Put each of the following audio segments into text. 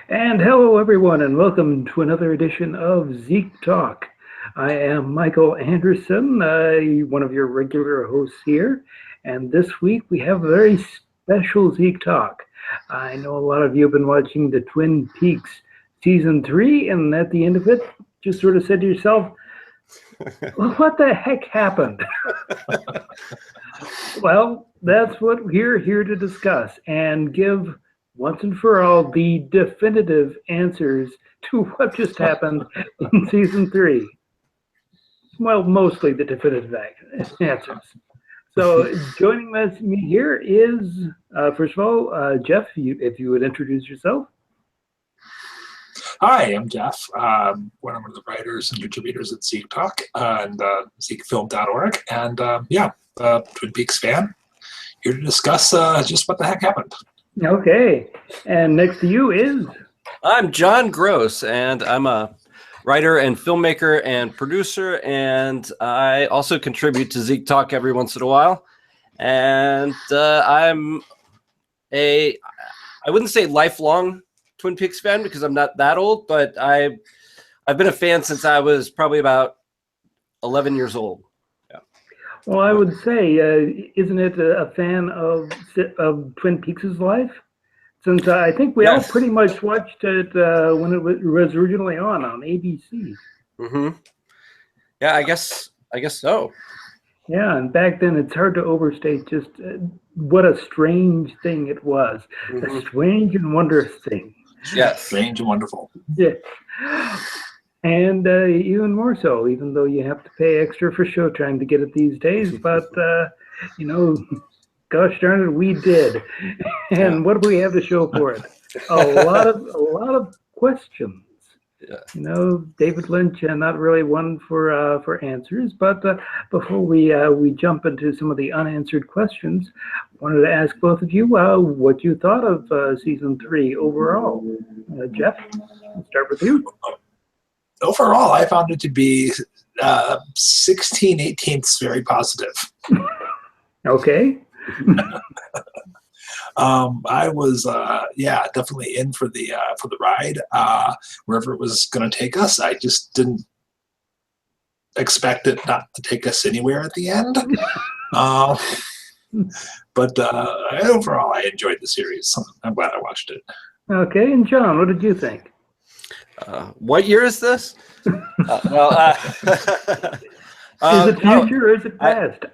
And hello, everyone, and welcome to another edition of ZekeTalk. I am Michael Anderson, one of your regular hosts here, and this week we have a very special ZekeTalk. I know a lot of you have been watching the Twin Peaks season 3, and at the end of it, just sort of said to yourself, well, what the heck happened? Well, that's what we're here to discuss and give once and for all the definitive answers to what just happened in season 3. Well, mostly the definitive answers. So joining me here is, first of all, Jeff, if you would introduce yourself. Hi, I'm Jeff. One of the writers and contributors at ZekeTalk and ZekeFilm.org. And Twin Peaks fan, here to discuss just what the heck happened. Okay. And next to you is? I'm John Gross, and I'm a writer and filmmaker and producer, and I also contribute to ZekeTalk every once in a while. And I'm I wouldn't say lifelong Twin Peaks fan because I'm not that old, but I've been a fan since I was probably about 11 years old. Yeah. Well, I would say, isn't it a fan of Twin Peaks' life? Since I think we all pretty much watched it when it was originally on ABC. Mm-hmm. Yeah, I guess so. Yeah, and back then it's hard to overstate just what a strange thing it was. Mm-hmm. A strange and wondrous thing. Yes, strange and wonderful. Yeah. And even more so, even though you have to pay extra for Showtime to get it these days. But, gosh darn it, we did. And what do we have to show for it? A lot of questions. Yeah. David Lynch, not really one for answers. But before we jump into some of the unanswered questions, I wanted to ask both of you what you thought of season 3 overall. Jeff, I'll start with you. Overall, I found it to be 16/18 very positive. Okay. I was definitely in for the ride wherever it was going to take us. I just didn't expect it not to take us anywhere at the end. But overall, I enjoyed the series. I'm glad I watched it. Okay, and John, what did you think? What year is this? Is it future or is it past?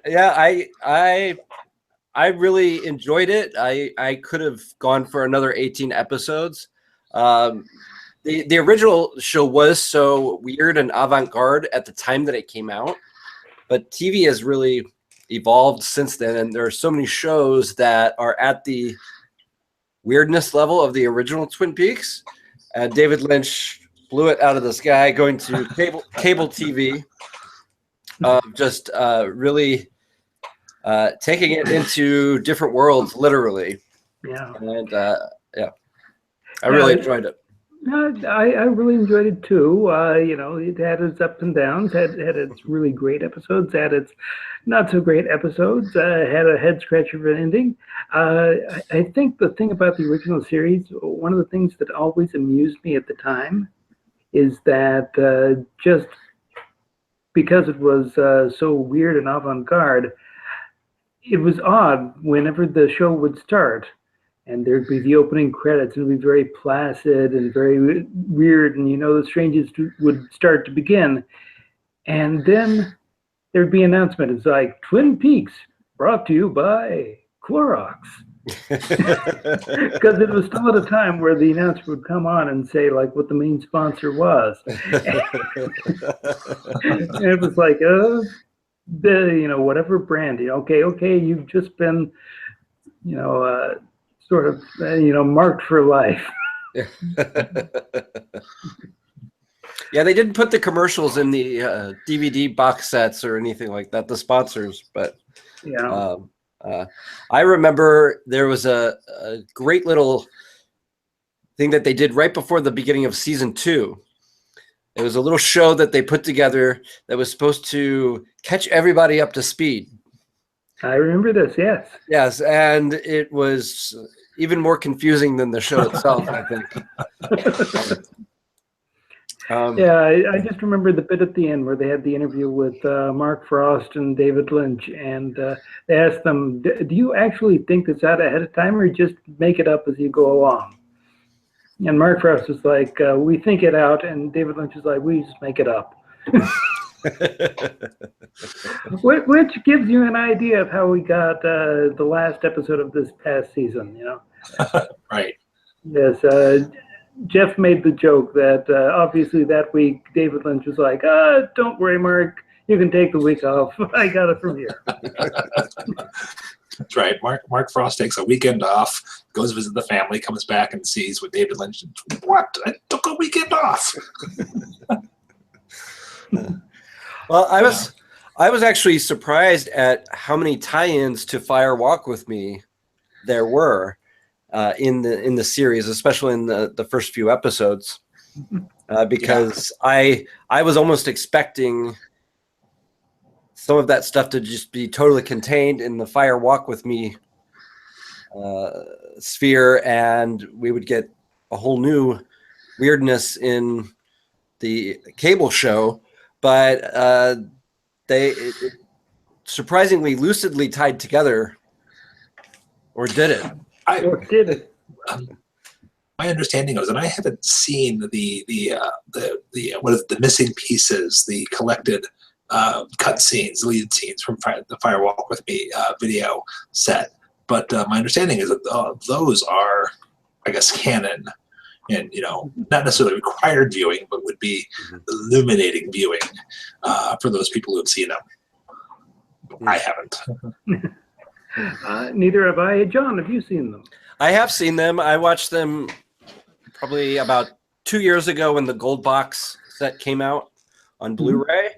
I really enjoyed it. I could have gone for another 18 episodes. The original show was so weird and avant-garde at the time that it came out, but TV has really evolved since then, and there are so many shows that are at the weirdness level of the original Twin Peaks. David Lynch blew it out of the sky, going to cable TV, just really taking it into different worlds, literally. Yeah. And I really enjoyed it. I really enjoyed it too. It had its ups and downs, had its really great episodes, had its not so great episodes, had a head scratcher of an ending. I think the thing about the original series, one of the things that always amused me at the time is that just because it was so weird and avant-garde, it was odd whenever the show would start. And there'd be the opening credits, and it would be very placid and very weird, and the strangest would start to begin. And then there'd be an announcement. It's like, Twin Peaks, brought to you by Clorox. Because it was still at a time where the announcer would come on and say, like, what the main sponsor was. And it was like, whatever brand. Okay, you've just been, sort of, marked for life. Yeah, they didn't put the commercials in the DVD box sets or anything like that, the sponsors. But I remember there was a great little thing that they did right before the beginning of season 2. It was a little show that they put together that was supposed to catch everybody up to speed. I remember this, yes. Yes, and it was even more confusing than the show itself, I think. Yeah, I just remember the bit at the end where they had the interview with Mark Frost and David Lynch, and they asked them, "Do you actually think this out ahead of time, or just make it up as you go along?" And Mark Frost was like, "We think it out," and David Lynch was like, "We just make it up." Which gives you an idea of how we got the last episode of this past season, you know? Right. Yes, Jeff made the joke that obviously that week David Lynch was like, don't worry, Mark, you can take the week off. I got it from here. That's right. Mark Frost takes a weekend off, goes visit the family, comes back and sees what David Lynch did. What? I took a weekend off. Well, I was actually surprised at how many tie-ins to Fire Walk with Me there were in the series, especially in the first few episodes, because I was almost expecting some of that stuff to just be totally contained in the Fire Walk with Me sphere, and we would get a whole new weirdness in the cable show. But they surprisingly lucidly tied together, or did it? My understanding was, and I haven't seen the what is the missing pieces, the collected cut scenes, lead scenes from the Fire Walk with Me video set. But my understanding is that those are, I guess, canon. And, you know, not necessarily required viewing, but would be illuminating viewing for those people who have seen them. I haven't. Neither have I. John, have you seen them? I have seen them. I watched them probably about 2 years ago when the Gold Box set came out on Blu-ray.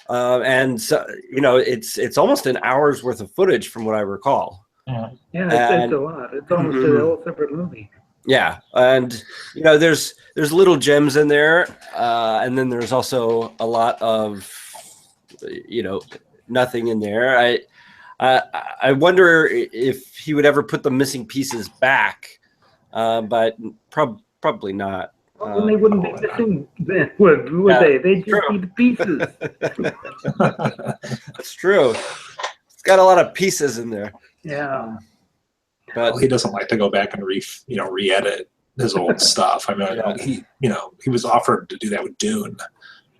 And, so, you know, it's almost an hour's worth of footage from what I recall. Yeah, it's a lot. It's almost a whole separate movie. Yeah, and you know, there's little gems in there, and then there's also a lot of, you know, nothing in there. I wonder if he would ever put the missing pieces back, but probably not. Well, they wouldn't be missing, would they? They'd just be the pieces. That's true. It's got a lot of pieces in there. Yeah. But he doesn't like to go back and re-edit his old stuff. I mean, he was offered to do that with Dune,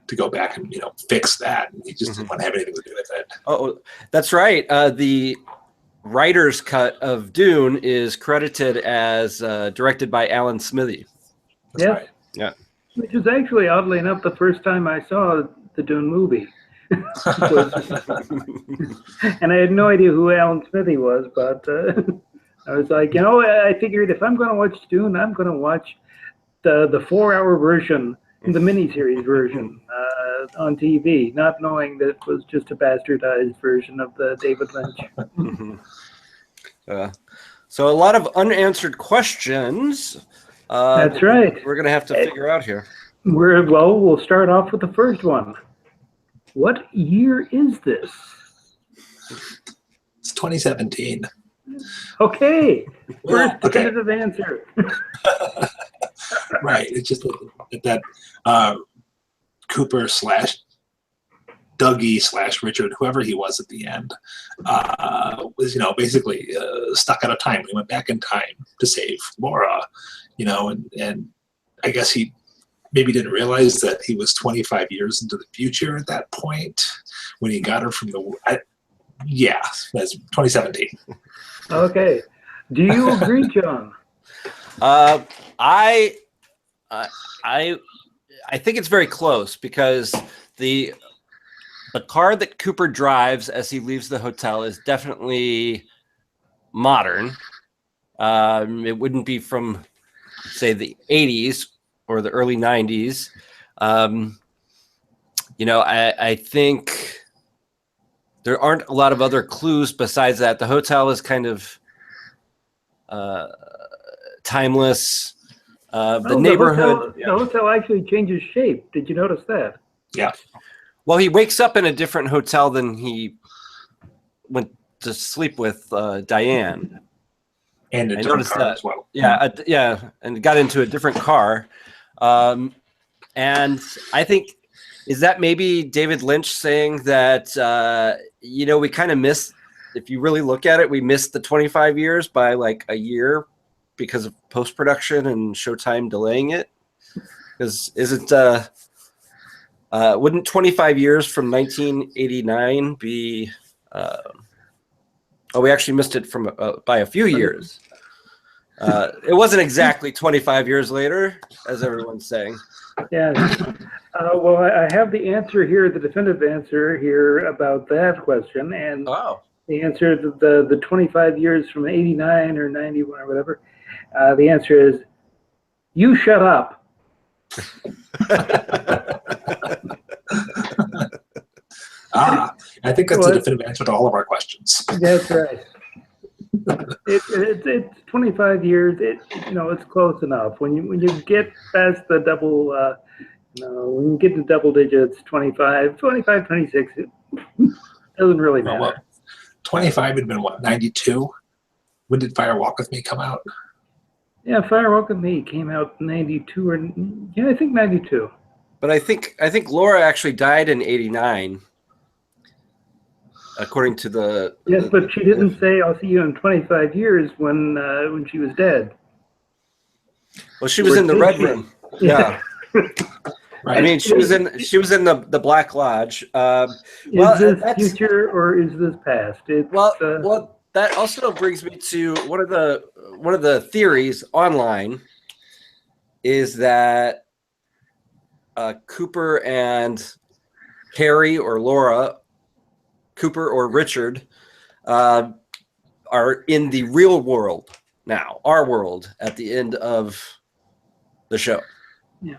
to go back and fix that, and he just didn't want to have anything to do with it. Oh, that's right. The writer's cut of Dune is credited as directed by Alan Smithy. That's right. Yeah. Which is actually, oddly enough, the first time I saw the Dune movie. And I had no idea who Alan Smithy was, but I was like, I figured if I'm going to watch Dune, I'm going to watch the 4-hour version, the miniseries version on TV, not knowing that it was just a bastardized version of the David Lynch. So a lot of unanswered questions. That's right. We're going to have to figure out here. We'll start off with the first one. What year is this? It's 2017. Okay. First definitive answer. Right. It's just that Cooper / Dougie / Richard, whoever he was at the end, was basically stuck out of time. He went back in time to save Laura, and I guess he maybe didn't realize that he was 25 years into the future at that point when he got her from the. That's 2017. Okay. Do you agree, John? I think it's very close because the car that Cooper drives as he leaves the hotel is definitely modern. It wouldn't be from, say, the 80s or the early 90s. I think there aren't a lot of other clues besides that. The hotel is kind of timeless. The neighborhood. The hotel actually changes shape. Did you notice that? Yeah. Well, he wakes up in a different hotel than he went to sleep with Diane. And a I different noticed car that. as well. Yeah, and got into a different car. And I think, is that maybe David Lynch saying that, we kind of missed, if you really look at it, we missed the 25 years by like a year because of post-production and Showtime delaying it? Because wouldn't 25 years from 1989 be, we actually missed it from by a few years. It wasn't exactly 25 years later, as everyone's saying. Yeah. Well, I have the answer here, the definitive answer here about that question, and the answer to the 25 years from 89 or 91 or whatever. The answer is, you shut up. I think that's a definitive answer to all of our questions. That's right. It's 25 years. It's close enough. When you get past the double, when you get to double digits, 25, 26, it doesn't really matter. Well, 25 had been what, 92? When did Fire Walk with Me come out? Yeah, Fire Walk with Me came out in 92 or I think 92. But I think Laura actually died in 89. According to the yes, but she didn't say I'll see you in 25 years when she was dead. Well, she was in the Red Room. Yeah. Right. I mean, she was in the Black Lodge. Is this future or is this past? Well, that also brings me to one of the theories online is that Cooper and Harry or Laura, Cooper or Richard, are in the real world now, our world, at the end of the show. Yeah.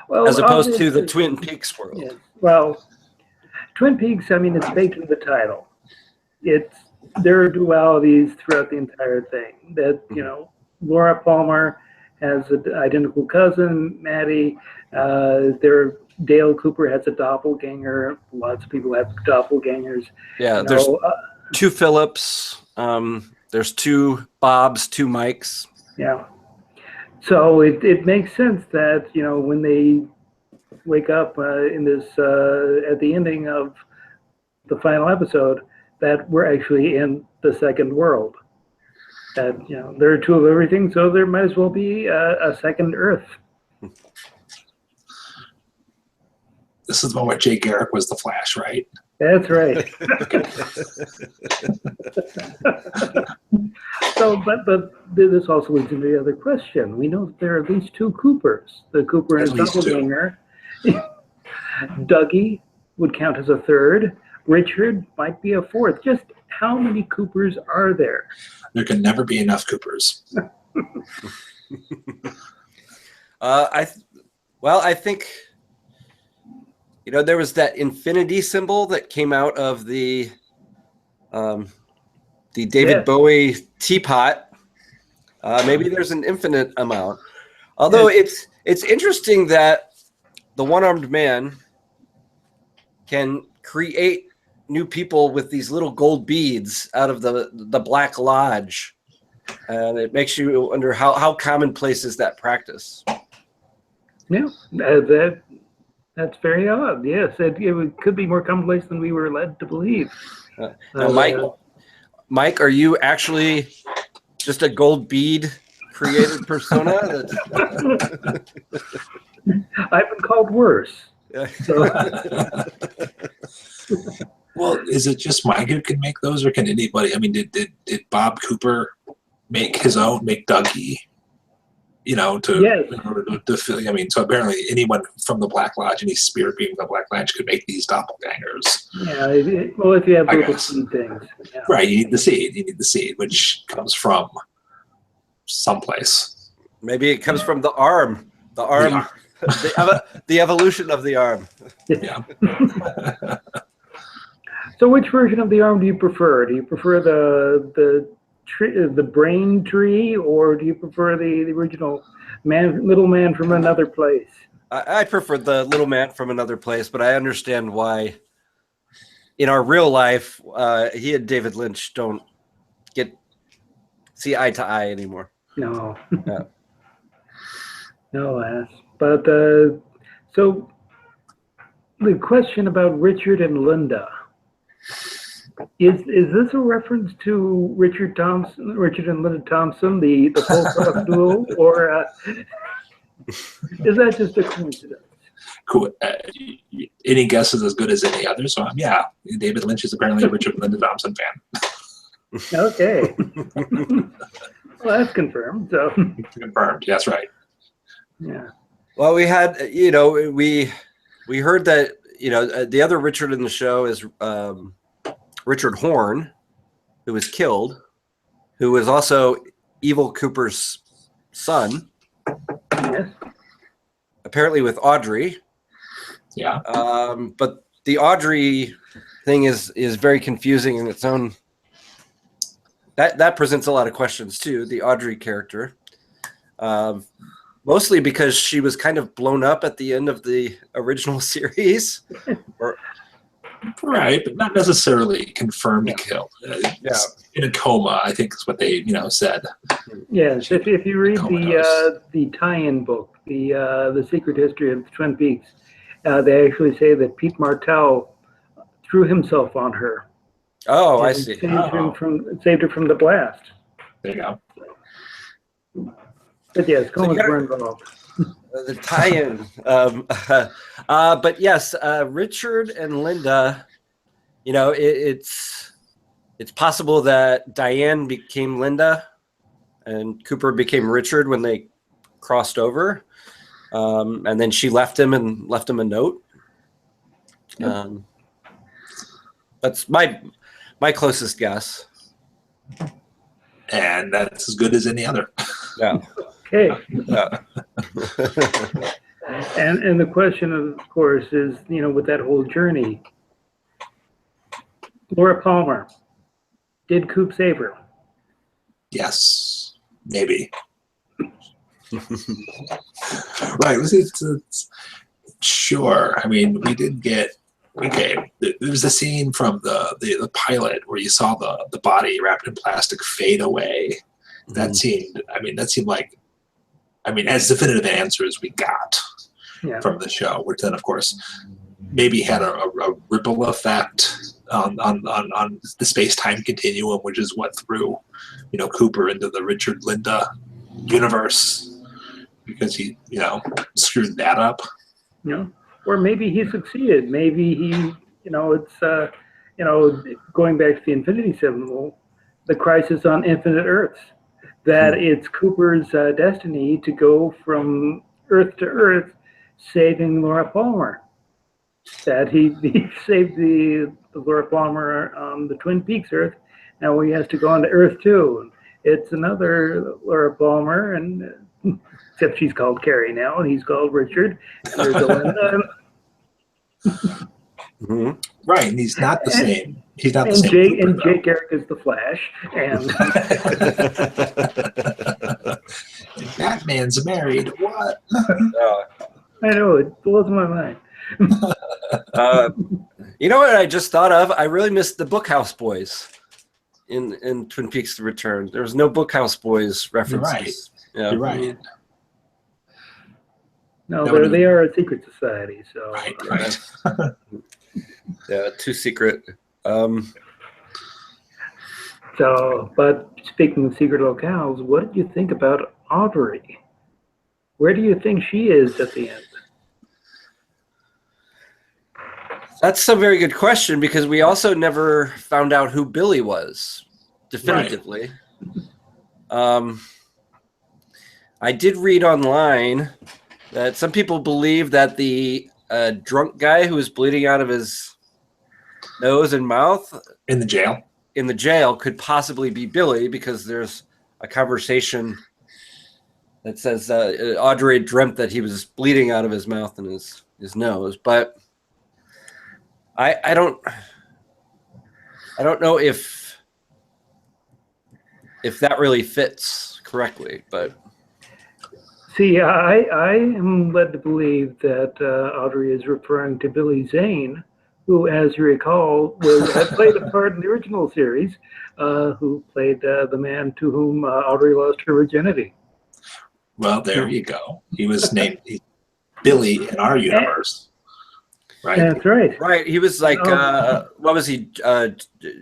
Well, as opposed to the Twin Peaks world. Yeah. Well, Twin Peaks, I mean, it's baked in the title. There are dualities throughout the entire thing. That, Laura Palmer has an identical cousin, Maddie. Dale Cooper has a doppelganger. Lots of people have doppelgangers. Yeah, there's two Phillips. There's two Bobs, two Mikes. Yeah. So it makes sense that, when they wake up in this, at the ending of the final episode, that we're actually in the second world. That, there are two of everything, so there might as well be a second Earth. This is the one where Jay Garrick was the Flash, right? That's right. So, but this also leads into the other question. We know that there are at least two Coopers. The Cooper and his doppelganger. Dougie would count as a third. Richard might be a fourth. Just how many Coopers are there? There can never be enough Coopers. I think. There was that infinity symbol that came out of the David Bowie teapot. Maybe there's an infinite amount. Although it's interesting that the one-armed man can create new people with these little gold beads out of the Black Lodge. And it makes you wonder how commonplace is that practice? Yeah, that's very odd. Yes, it could be more commonplace than we were led to believe. Mike, are you actually just a gold bead created persona? I've been called worse. So. Well, is it just Mike who can make those, or can anybody? I mean, did Bob Cooper make Dougie? In order to fill. I mean, so apparently anyone from the Black Lodge, any spirit being from the Black Lodge, could make these doppelgangers. Yeah, well, if you have little seed things. Yeah. Right, you need the seed. You need the seed, which comes from someplace. Maybe it comes from the arm. The arm. The evolution of the arm. Yeah. So, which version of the arm do you prefer? Do you prefer the brain tree, or do you prefer the original little man from another place? I prefer the little man from another place, but I understand why in our real life he and David Lynch don't get see eye to eye anymore. No. Yeah. No, ass. But so the question about Richard and Linda. Is this a reference to Richard and Linda Thompson, the folk rock duo, or is that just a coincidence? Cool. Any guess is as good as any other. So yeah, David Lynch is apparently a Richard and Linda Thompson fan. Okay. Well, that's confirmed. So Confirmed. That's right. yeah. Well, we had, we heard that, the other Richard in the show is Richard Horn, who was killed, who was also Evil Cooper's son. Yes. Apparently with Audrey. Yeah. But the Audrey thing is very confusing in its own. That presents a lot of questions too. The Audrey character, mostly because she was kind of blown up at the end of the original series. Right, but not necessarily confirmed killed. Yeah. In a coma, I think is what they said. Yes, if you read the tie-in book, the Secret History of Twin Peaks, they actually say that Pete Martell threw himself on her. Oh, I see. Saved her from the blast. There you go. But yes, comas were involved. The tie-in. But yes, Richard and Linda, it's possible that Diane became Linda and Cooper became Richard when they crossed over. And then she left him a note. Yep. That's my closest guess. And that's as good as any other. Yeah. Okay. Yeah. And the question, of course, is, with that whole journey, Laura Palmer, did Coop save her? Yes, maybe. Right. It's, sure. I mean, we did get. Okay, there's a scene from the pilot where you saw the body wrapped in plastic fade away. That seemed like, as definitive answers we got from the show, which then, of course, maybe had a ripple effect on the space-time continuum, which is what threw, Cooper into the Richard Linda universe, because he, screwed that up. Yeah. Or maybe he succeeded. Maybe he, it's, going back to the Infinity Symbol, the crisis on Infinite Earths, that it's Cooper's destiny to go from Earth to Earth, saving Laura Palmer. That he saved the Laura Palmer on the Twin Peaks Earth. Now he has to go on to Earth too. It's another Laura Palmer, and except she's called Carrie now, and he's called Richard. And there's a Linda. Right, and he's not the same. He's not the and same. Jake Eric is the Flash, and Batman's married. What? I know, it blows my mind. You know what I just thought of? I really missed the Bookhouse Boys in Twin Peaks: The Return. There was no Bookhouse Boys references. You're right. Yeah. You're right. No, they are a secret society. So right. Yeah, too secret. So, but speaking of secret locales, what did you think about Audrey? Where do you think she is at the end? That's a very good question, because we also never found out who Billy was definitively. Right. I did read online that some people believe that the drunk guy who was bleeding out of his nose and mouth in the jail could possibly be Billy, because there's a conversation that says Audrey dreamt that he was bleeding out of his mouth and his nose, but I don't know if that really fits correctly, but see, I am led to believe that Audrey is referring to Billy Zane, who, as you recall, had played a part in the original series, who played the man to whom Audrey lost her virginity. Well, there you go. He was named Billy in our universe. Right. That's right. Right. He was like, what was he?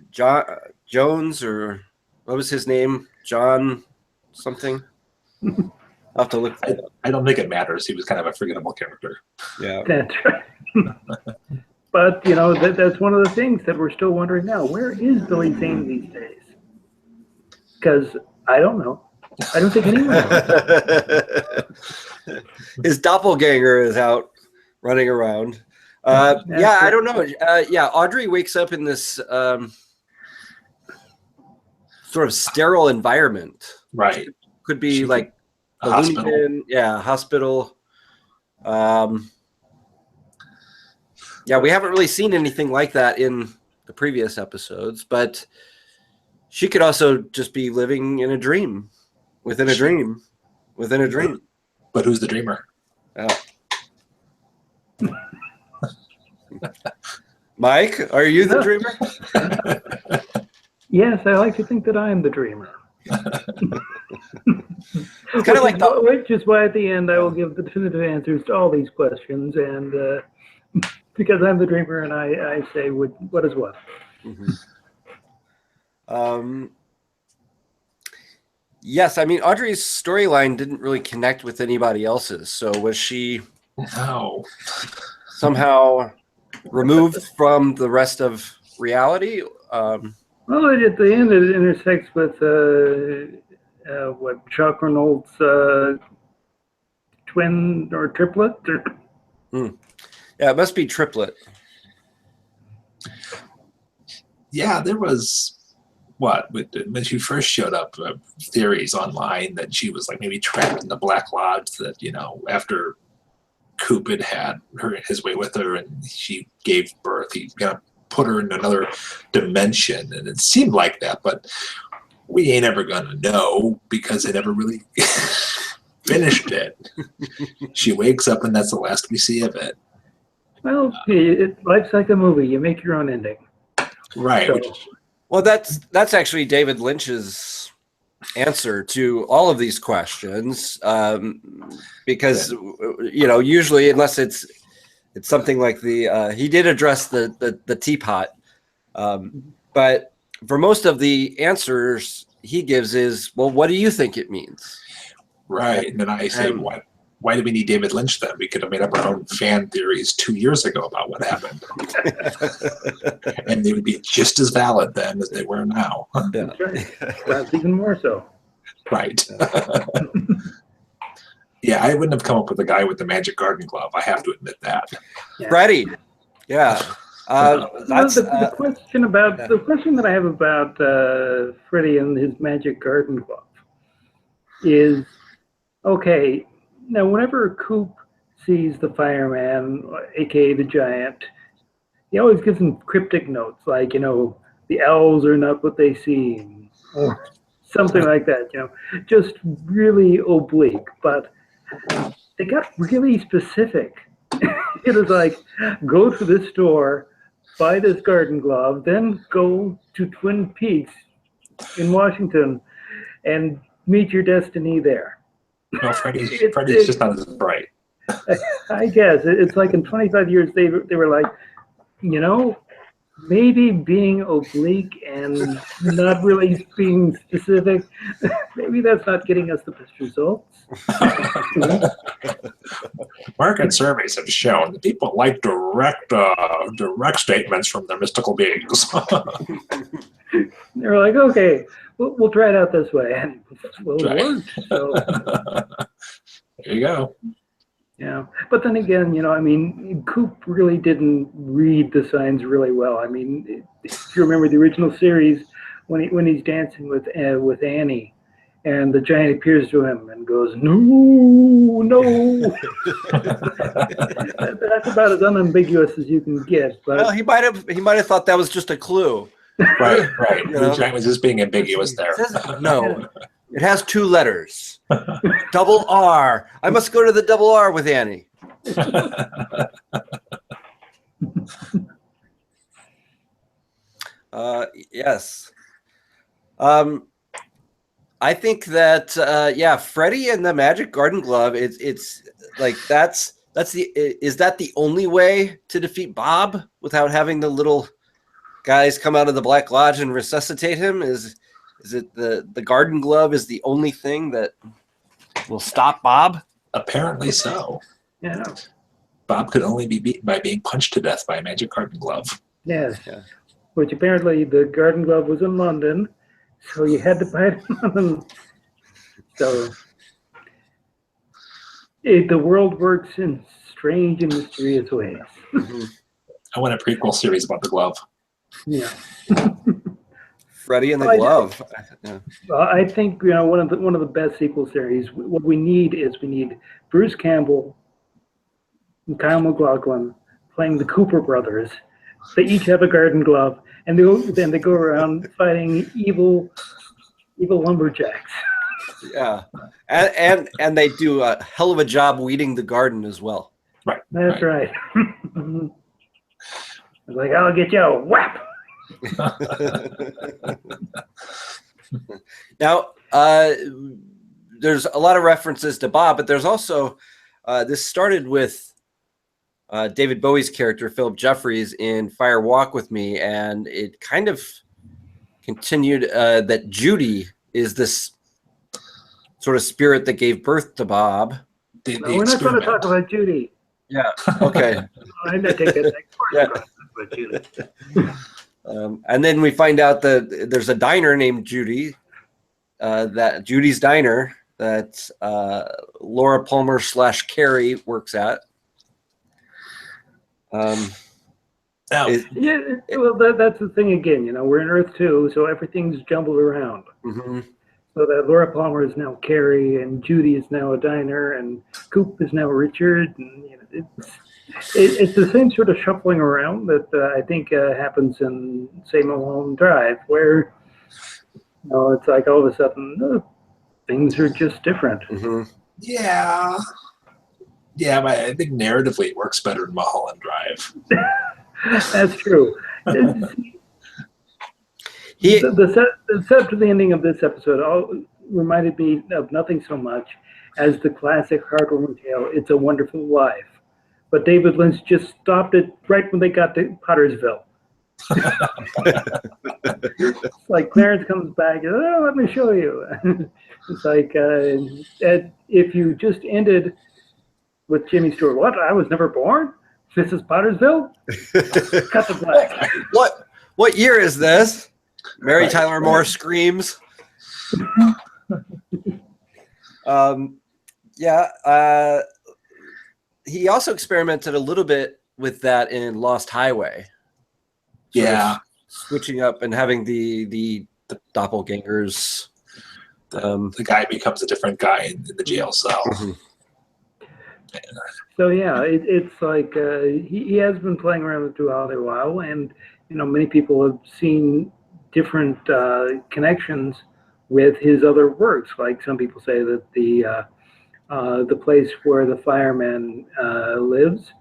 John Jones, or what was his name? John something. I'll have to look. I don't think it matters. He was kind of a forgettable character. Yeah. That's right. But, you know, that's one of the things that we're still wondering now. Where is Billy Zane these days? Because I don't know. I don't think anyone knows. His doppelganger is out running around. Yeah, I don't know. Yeah, Audrey wakes up in this sort of sterile environment. Right. Could be like a hospital. Hospital. Yeah, we haven't really seen anything like that in the previous episodes, but she could also just be living in a dream, within a dream, within a dream. But who's the dreamer? Mike, are you the dreamer? Yes, I like to think that I am the dreamer. It's kind of like which is why at the end I will give the definitive answers to all these questions, and because I'm the dreamer, and I say what is what. Mm-hmm. Yes, I mean Audrey's storyline didn't really connect with anybody else's. So was she somehow removed from the rest of reality? Well, at the end, it intersects with Chuck Reynolds' twin or triplet. Yeah, it must be triplet. Yeah, there was when she first showed up, theories online that she was like maybe trapped in the Black Lodge. That after Coop had his way with her and she gave birth, he put her in another dimension, and it seemed like that, but we ain't ever gonna know because it never really finished it. She wakes up and that's the last we see of it. Well, life's like a movie. You make your own ending. Right. So, well, that's actually David Lynch's answer to all of these questions, because usually, unless it's something like he did address the teapot, but for most of the answers he gives is, well, what do you think it means? Right. And then I say, why do we need David Lynch then? We could have made up our own fan theories 2 years ago about what happened. And they would be just as valid then as they were now. Yeah. That's even more so. Right. Yeah, I wouldn't have come up with the guy with the magic garden glove. I have to admit that. Yeah. Freddie. Yeah. The question that I have about Freddie and his magic garden glove is, okay, now whenever Coop sees the fireman, aka the giant, he always gives him cryptic notes like, the owls are not what they seem, or something like that, just really oblique, but they got really specific. It was like, go to this store, buy this garden glove, then go to Twin Peaks in Washington and meet your destiny there. Well, Freddie's just not as bright. I guess. It's like in 25 years, they were like, maybe being oblique and not really being specific, maybe that's not getting us the best results. Market surveys have shown that people like direct statements from their mystical beings. They were like, okay, we'll try it out this way, and it worked. So. There you go. Yeah, but then again, Coop really didn't read the signs really well. I mean, if you remember the original series, when he's dancing with Annie, and the giant appears to him and goes, no. That's about as unambiguous as you can get. But well, he might have thought that was just a clue. Right. The giant was just being ambiguous there. No, it has 2 letters. Double R. I must go to the double R with Annie. Yes. I think that Freddy and the Magic Garden Glove. It's like that's the is that the only way to defeat Bob without having the little guys come out of the Black Lodge and resuscitate him? Is it the Garden Glove is the only thing that will stop Bob? Apparently so. Yeah. Bob could only be beaten by being punched to death by a magic garden glove. Yes. Yeah. Which apparently the Garden Glove was in London, so you had to buy it in London. So the world works in strange and mysterious ways. Mm-hmm. I want a prequel series about the glove. Yeah. Freddy and the Glove. Yeah. Well, I think one of the best sequel series. What we need Bruce Campbell and Kyle MacLachlan playing the Cooper brothers. They each have a garden glove, and then they go around fighting evil lumberjacks. Yeah, and they do a hell of a job weeding the garden as well. Right. That's right. It's like, I'll get you a whap. Now, there's a lot of references to Bob, but there's also this started with David Bowie's character Philip Jeffries in Fire Walk with Me, and it kind of continued that Judy is this sort of spirit that gave birth to Bob. No, we're not going to talk about Judy. Yeah. Okay. I'm going to take that next part. Yeah. About Judy. And then we find out that there's a diner named Judy, that Judy's Diner that Laura Palmer / Carrie works at. Now, that's the thing again. We're in Earth 2, so everything's jumbled around. Mm-hmm. So that Laura Palmer is now Carrie, and Judy is now a diner, and Coop is now Richard, and it's the same sort of shuffling around that I think happens in, say, Mulholland Drive, where it's like all of a sudden things are just different. Mm-hmm. Yeah, but I think narratively it works better in Mulholland Drive. That's true. The set to the ending of this episode all reminded me of nothing so much as the classic heartwarming tale, It's a Wonderful Life. But David Lynch just stopped it right when they got to Pottersville. It's like Clarence comes back, let me show you. It's like, if you just ended with Jimmy Stewart, what? I was never born? This is Pottersville? Cut the black. What year is this? Mary Tyler Moore screams. He also experimented a little bit with that in Lost Highway. Yeah. Switching up and having the doppelgangers. The guy becomes a different guy in the jail cell. Mm-hmm. So yeah, it's like he has been playing around with duality a while, and many people have seen different connections with his other works. Like some people say that the place where the fireman lives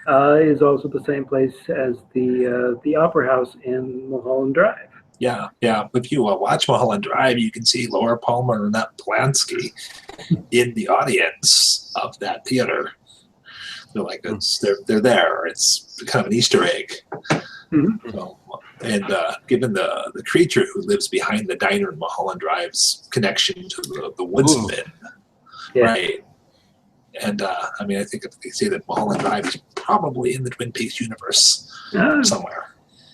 is also the same place as the Opera House in Mulholland Drive. Yeah. If you watch Mulholland Drive, you can see Laura Palmer and that Polanski in the audience of that theater. They're like, they're there. It's kind of an Easter egg. Mm-hmm. So, and given the creature who lives behind the diner in Mulholland Drive's connection to the woodsman, right? And I think if they say that Mulholland Drive is probably in the Twin Peaks universe somewhere.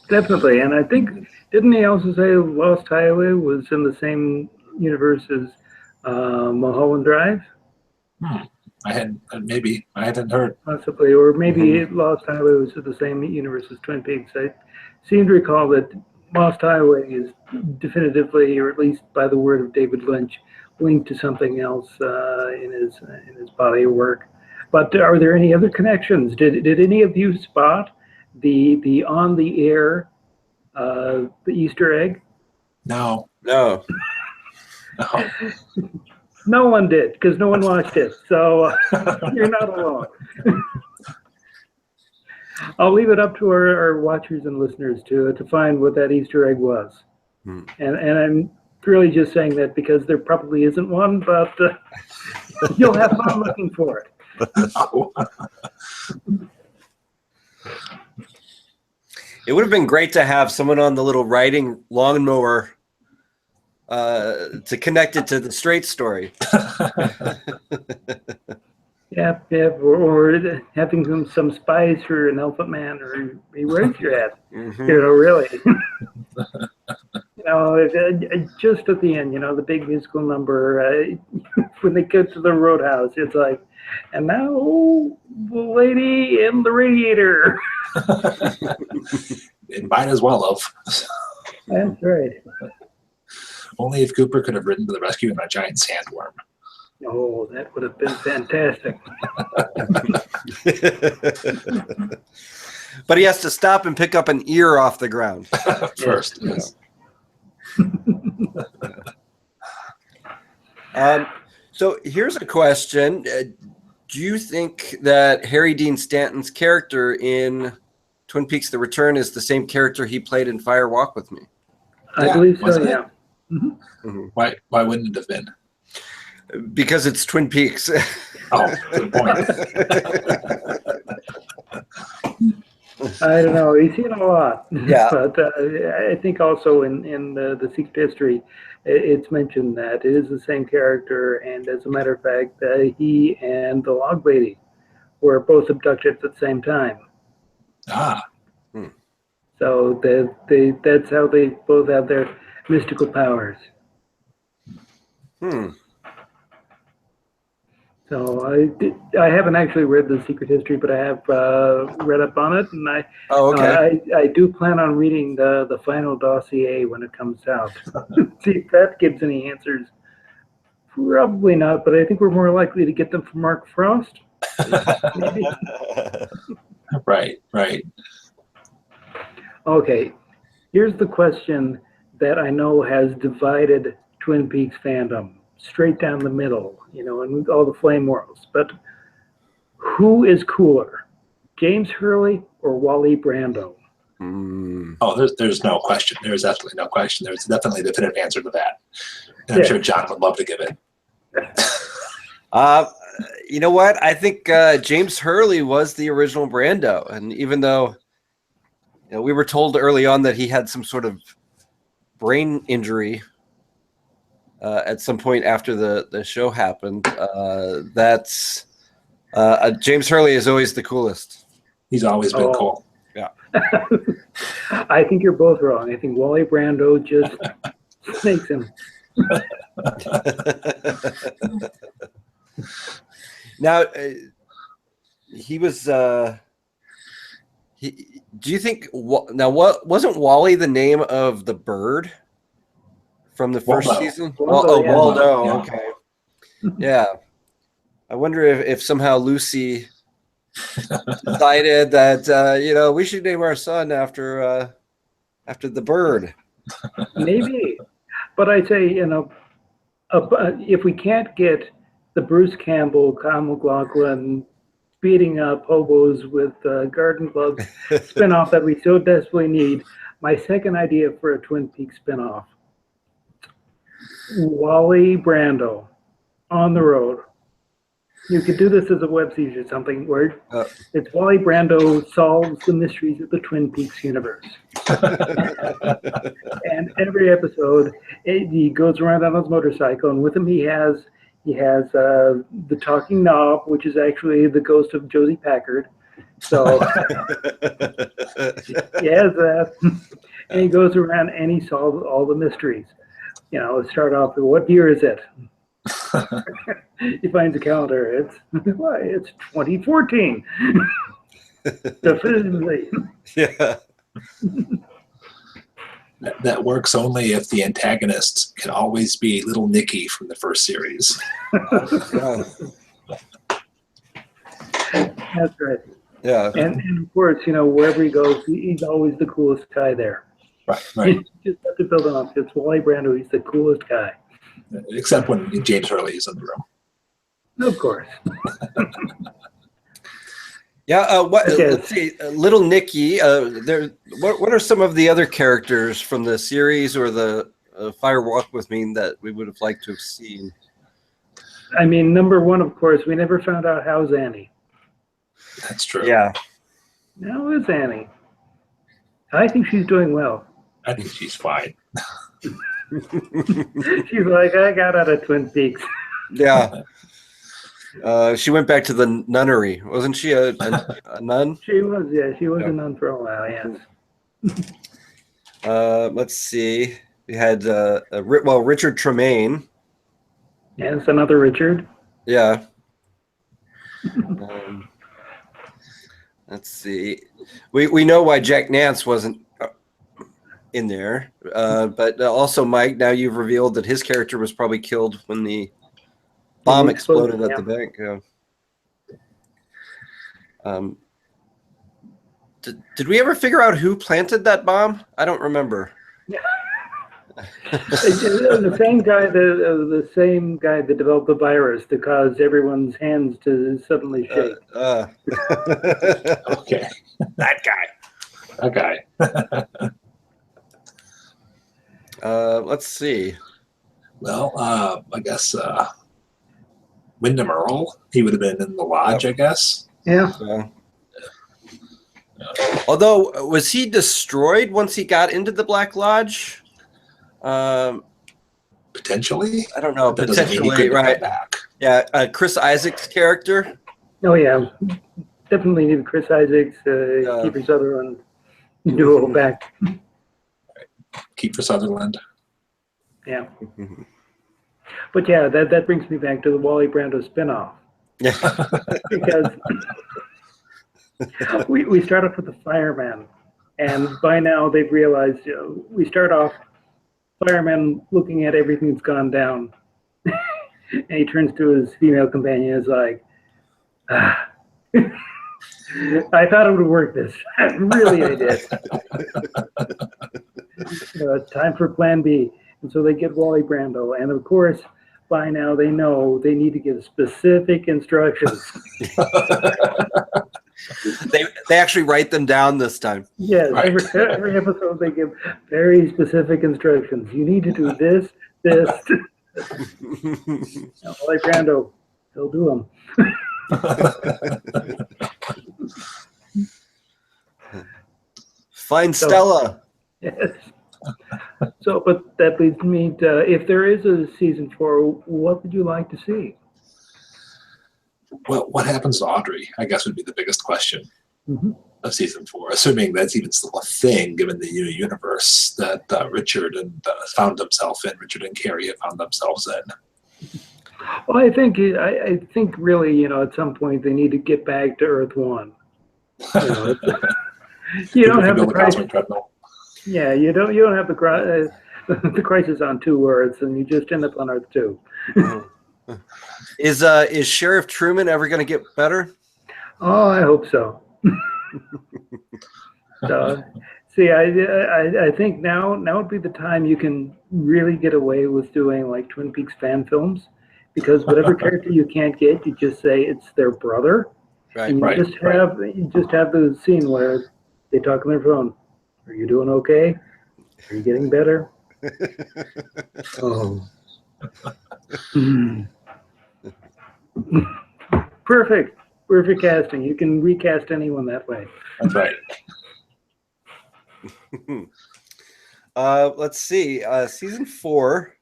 Definitely, and I think, didn't he also say Lost Highway was in the same universe as Mulholland Drive? I hadn't heard. Possibly, or maybe Lost Highway was in the same universe as Twin Peaks. I seem to recall that Lost Highway is definitively, or at least by the word of David Lynch, linked to something else in his body of work. But are there any other connections? Did any of you spot the on the air the Easter egg? No. No one did, because no one watched it. So you're not alone. I'll leave it up to our watchers and listeners to find what that Easter egg was. And I'm really just saying that because there probably isn't one, but you'll have fun looking for it. It would have been great to have someone on the little riding lawnmower to connect it to the straight story. Yeah, or having some spies for an elephant man, or where's your at? Really. Just at the end, the big musical number, when they get to the roadhouse, it's like, and now the lady in the radiator. It might as well have. That's right. Only if Cooper could have ridden to the rescue in a giant sandworm. Oh, that would have been fantastic. But he has to stop and pick up an ear off the ground first. Yes. So here's a question. Do you think that Harry Dean Stanton's character in Twin Peaks: The Return is the same character he played in Fire Walk with Me? I believe so, yeah. Why wouldn't it have been? Because it's Twin Peaks. Oh, good point. I don't know. He's seen a lot. Yeah. But I think also in the Secret History, it's mentioned that it is the same character. And as a matter of fact, he and the Log Lady were both abducted at the same time. Ah. So that's how they both have their mystical powers. So I haven't actually read the Secret History, but I have read up on it, and I do plan on reading the final dossier when it comes out. See if that gives any answers. Probably not, but I think we're more likely to get them from Mark Frost. Maybe. Right. Okay, here's the question that I know has divided Twin Peaks fandom straight down the middle, and all the flame wars. But who is cooler, James Hurley or Wally Brando? Oh, there's no question. There's absolutely no question. There's definitely a definitive answer to that. And I'm sure John would love to give it. You know what? I think James Hurley was the original Brando. And even though we were told early on that he had some sort of brain injury at some point after the show happened, that's James Hurley is always the coolest. He's always been cool. Yeah. I think you're both wrong. I think Wally Brando just snakes him. Now, he was. Do you think? Now, what wasn't Wally the name of the bird from the first season? Waldo. Yeah. Okay. Yeah. I wonder if somehow Lucy decided that we should name our son after the bird. Maybe, but I say if we can't get the Bruce Campbell, Kyle MacLachlan beating up hobos with garden gloves spinoff that we so desperately need, my second idea for a Twin Peaks spinoff: Wally Brando on the road. You could do this as a web series or something where it's Wally Brando solves the mysteries of the Twin Peaks universe. And every episode, he goes around on his motorcycle, and with him he has the talking knob, which is actually the ghost of Josie Packard. So he has that, and he goes around and he solves all the mysteries. Start off with, what year is it? He finds a calendar. It's 2014. Definitively. Yeah. That works only if the antagonist can always be Little Nicky from the first series. That's right. Yeah. And of course, wherever he goes, he's always the coolest guy there. Right. You just have to build it up. It's Wally Brando. He's the coolest guy. Except when James Hurley is in the room. Of course. Yeah. Okay. Let's see. Little Nicky. There. What are some of the other characters from the series or the Fire Walk with Me that we would have liked to have seen? I mean, number one, of course, we never found out how's Annie. That's true. Yeah. How is Annie? I think she's doing well. I think she's fine. She's like, I got out of Twin Peaks. Yeah. She went back to the nunnery. Wasn't she a nun? She was, yeah. She was a nun for a while, yes. Let's see. We had Richard Tremaine. Yes, another Richard. Yeah. Let's see. We know why Jack Nance wasn't in there, but also Mike. Now you've revealed that his character was probably killed when the bomb exploded at the bank. Yeah. Did we ever figure out who planted that bomb? I don't remember. The same guy that developed the virus to cause everyone's hands to suddenly shake. Okay, that guy. Let's see. Well, I guess Wyndham Earl. He would have been in the lodge, I guess. Yeah. Although, was he destroyed once he got into the Black Lodge? Potentially. I don't know. That doesn't mean he Potentially, couldn't right? come back. Yeah. Chris Isaac's character. Oh yeah. Definitely need Chris Isaacs, Kiefer Sutherland duo back. Kiefer Sutherland. Yeah. But yeah, that brings me back to the Wally Brando spinoff. Yeah. Because we start off with the fireman, and by now they've realized we start off fireman looking at everything that's gone down, and he turns to his female companion and is like, I thought it would work this time. Really, I did. It's time for plan B. And so they get Wally Brando, and of course, by now they know they need to give specific instructions. They actually write them down this time. Yes, Right. every episode they give very specific instructions. You need to do this. Now, Wally Brando, he'll do them. Find Stella. Yes. So, but that leads me to, if there is a season 4, what would you like to see? Well, what happens to Audrey, I guess, would be the biggest question of season 4, assuming that's even still a thing given the new universe that Richard and found himself in. Richard and Carrie have found themselves in. Well, I think really, at some point they need to get back to Earth 1. You don't have the crisis. Yeah, you don't have the crisis on 2 Earths, and you just end up on Earth 2. Is Sheriff Truman ever going to get better? Oh, I hope so. So, see, I think now would be the time you can really get away with doing like Twin Peaks fan films, because whatever character you can't get, you just say it's their brother, Right. and you just have the scene where they talk on their phone. Are you doing okay? Are you getting better? Oh. Perfect casting. You can recast anyone that way. That's right. Let's see. Season 4.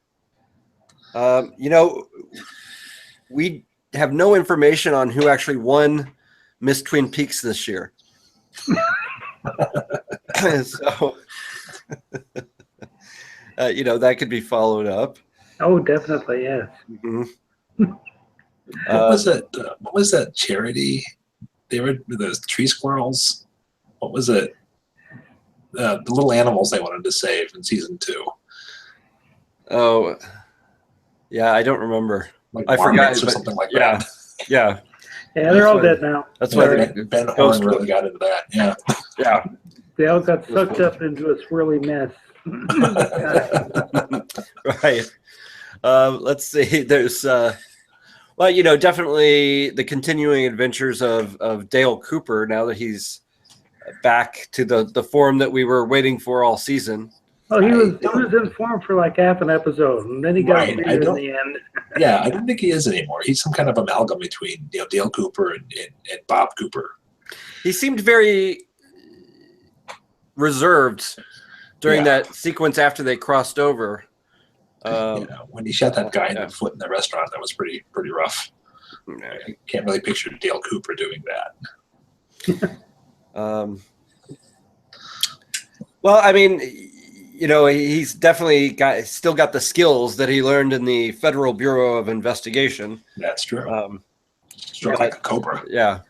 We have no information on who actually won Miss Twin Peaks this year. So, that could be followed up. Oh, definitely, yes. What was it? What was that charity? They were those tree squirrels. What was it? The little animals they wanted to save in season 2. Oh, yeah, I don't remember. Like I forgot, or but something like yeah, that. yeah. Yeah, they're all dead now. That's why Ben Horn really got into that. Yeah. Yeah. They all got sucked up into a swirly mess. Right. Let's see. There's Well, you know, definitely the continuing adventures of Dale Cooper now that he's back to the form that we were waiting for all season. Well, he was in form for like half an episode, and then he got weird in the end. Yeah, I don't think he is anymore. He's some kind of amalgam between Dale Cooper and Bob Cooper. He seemed very reserved during that sequence after they crossed over. When he shot that guy in the foot in the restaurant, that was pretty rough. I can't really picture Dale Cooper doing that. Well, I mean, you know, he's definitely still got the skills that he learned in the Federal Bureau of Investigation. That's true. Struck like a cobra. Yeah.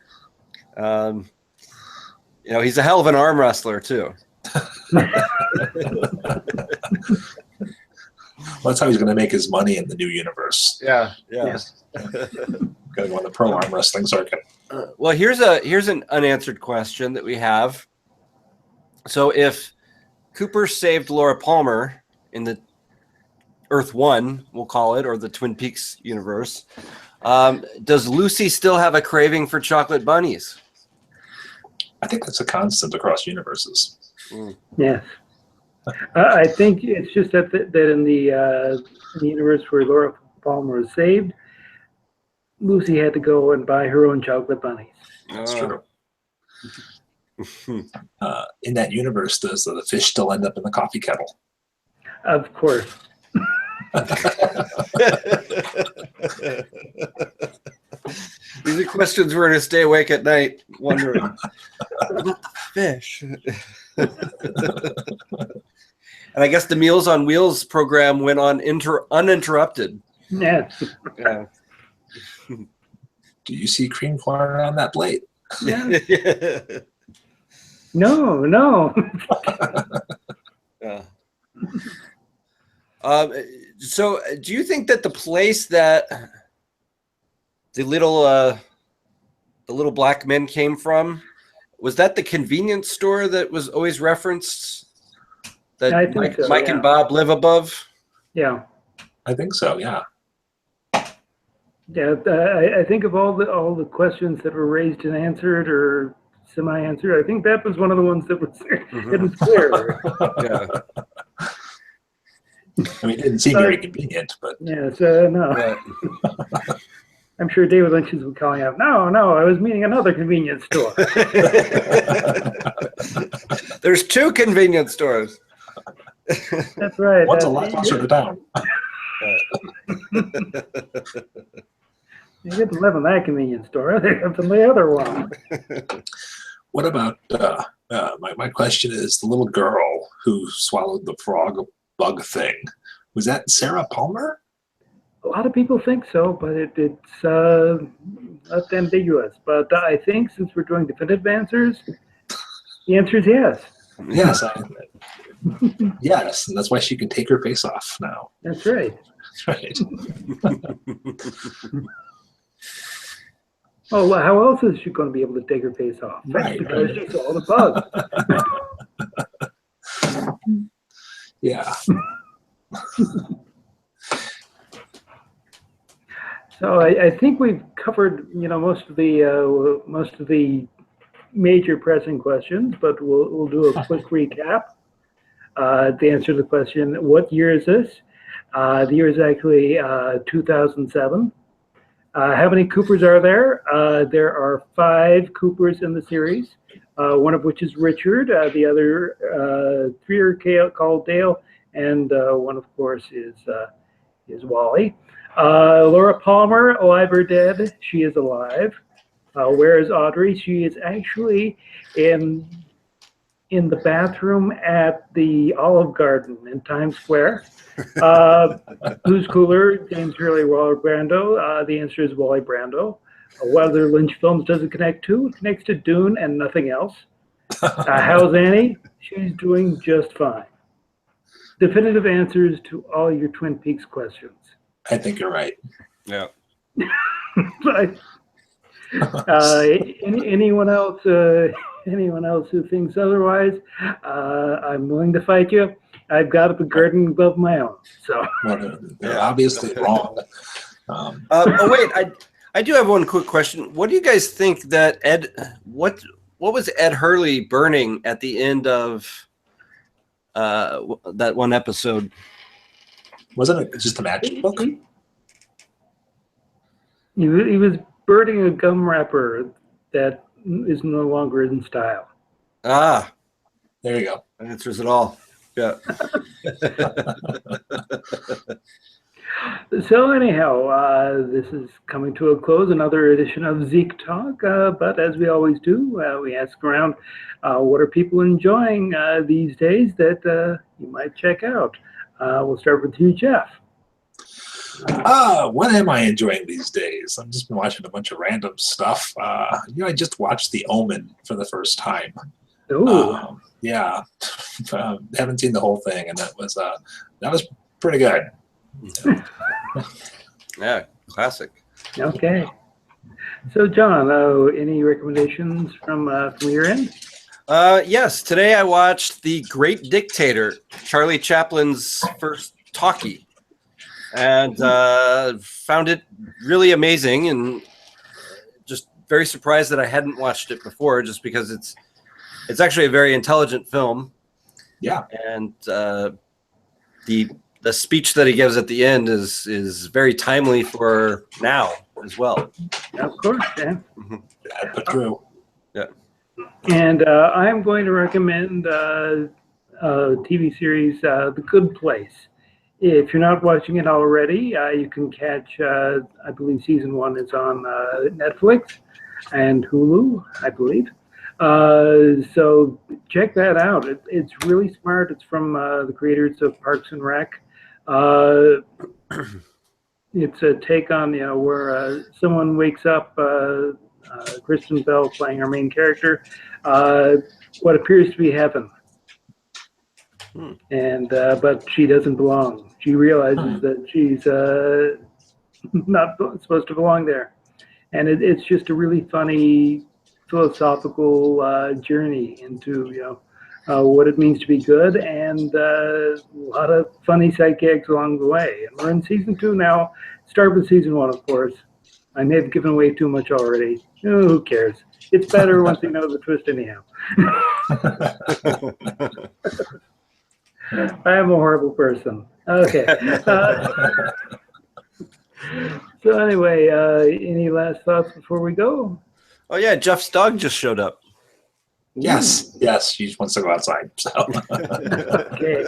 You know, he's a hell of an arm wrestler too. Well, that's how he's going to make his money in the new universe. Yeah. Got to go on the pro arm wrestling circuit. Well, here's an unanswered question that we have. So if Cooper saved Laura Palmer in the Earth 1, we'll call it, or the Twin Peaks universe, does Lucy still have a craving for chocolate bunnies? I think that's a constant across universes. Yes. I think it's just that in the universe where Laura Palmer was saved, Lucy had to go and buy her own chocolate bunnies. That's true. In that universe, does the fish still end up in the coffee kettle? Of course. These are questions we're going to stay awake at night wondering. Fish. And I guess the Meals on Wheels program went on uninterrupted. Yes. Yeah. Do you see cream corn on that plate? Yeah. No. Yeah. So, do you think that the place that the little black men came from, was that the convenience store that was always referenced? That I think so, Mike and Bob live above? Yeah. I think so. Yeah. Yeah. I think of all the questions that were raised and answered or semi-answered, I think that was one of the ones that was hidden clear. Yeah. I mean, it didn't seem very convenient, but yes, no. Right. I'm sure David Lynch is calling out, no, I was meaning another convenience store. There's 2 convenience stores. That's right. One's a lot closer to town. You didn't live in that convenience store. They lived in the other one. What about my question is the little girl who swallowed the frog bug thing? Was that Sarah Palmer? A lot of people think so, but it's not ambiguous. But I think since we're doing definitive answers, the answer is yes. Yes, yes, and that's why she can take her face off now. That's right. That's right. Oh, well, how else is she going to be able to take her face off? Right. Because she saw the bug. Yeah. So I think we've covered, most of the major pressing questions, but we'll do a quick recap to answer the question: what year is this? The year is actually 2007. How many Coopers are there? There are 5 Coopers in the series, one of which is Richard. The other 3 are called Dale, and one, of course, is Wally. Laura Palmer, alive or dead? She is alive. Where is Audrey? She is actually in the bathroom at the Olive Garden in Times Square. Who's cooler, James Hurley or Wally Brando? The answer is Wally Brando. What other Lynch films does it connect to? It connects to Dune and nothing else. How's Annie? She's doing just fine. Definitive answers to all your Twin Peaks questions. I think you're right. Yeah. Anyone else? Anyone else who thinks otherwise? I'm willing to fight you. I've got a garden above my own. So Well, they're obviously wrong. Oh wait, I do have one quick question. What do you guys think that what was Ed Hurley burning at the end of that one episode? Wasn't it just a matchbook? He was burning a gum wrapper that is no longer in style. Ah, There you go. that answers it all. Yeah. So anyhow, this is coming to a close, another edition of Zeke Talk. But as we always do, we ask around, what are people enjoying these days that you might check out? We'll start with you, Jeff. What am I enjoying these days? I've just been watching a bunch of random stuff. I just watched The Omen for the first time. Ooh. Yeah, haven't seen the whole thing, and that was pretty good. Yeah, classic. Okay. So, John, any recommendations from your end? Yes, today I watched The Great Dictator, Charlie Chaplin's first talkie, and found it really amazing, and just very surprised that I hadn't watched it before, just because it's actually a very intelligent film. Yeah, and the speech that he gives at the end is very timely for now as well. Of course, yeah. but true. Yeah. And I'm going to recommend a TV series, The Good Place. If you're not watching it already, you can catch, I believe season 1 is on Netflix and Hulu, I believe. So check that out. It's really smart. It's from the creators of Parks and Rec. It's a take on, where someone wakes up, Kristen Bell playing our main character, what appears to be heaven. And but she doesn't belong. She realizes that she's not supposed to belong there. And it's just a really funny philosophical journey into what it means to be good, and a lot of funny side gags along the way. And we're in season 2 now. Start with season 1, of course. I may have given away too much already. Oh, who cares? It's better once you know the twist anyhow. I am a horrible person. Okay. So anyway, any last thoughts before we go? Oh yeah, Jeff's dog just showed up. Yes, she just wants to go outside. So. Okay.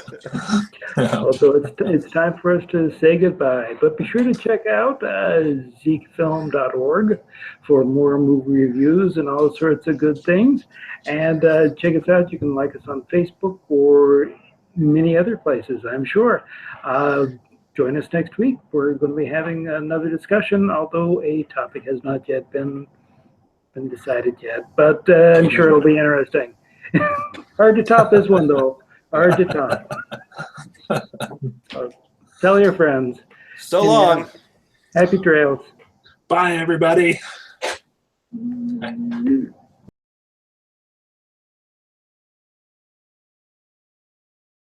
Also, it's time for us to say goodbye. But be sure to check out ZekeFilm.org for more movie reviews and all sorts of good things. And check us out. You can like us on Facebook or many other places, I'm sure. Join us next week. We're going to be having another discussion, although a topic has not yet been decided yet, but I'm sure it'll be interesting. Hard to top this one, though. Hard to top. So, tell your friends. So long. Happy trails. Bye, everybody. Mm-hmm.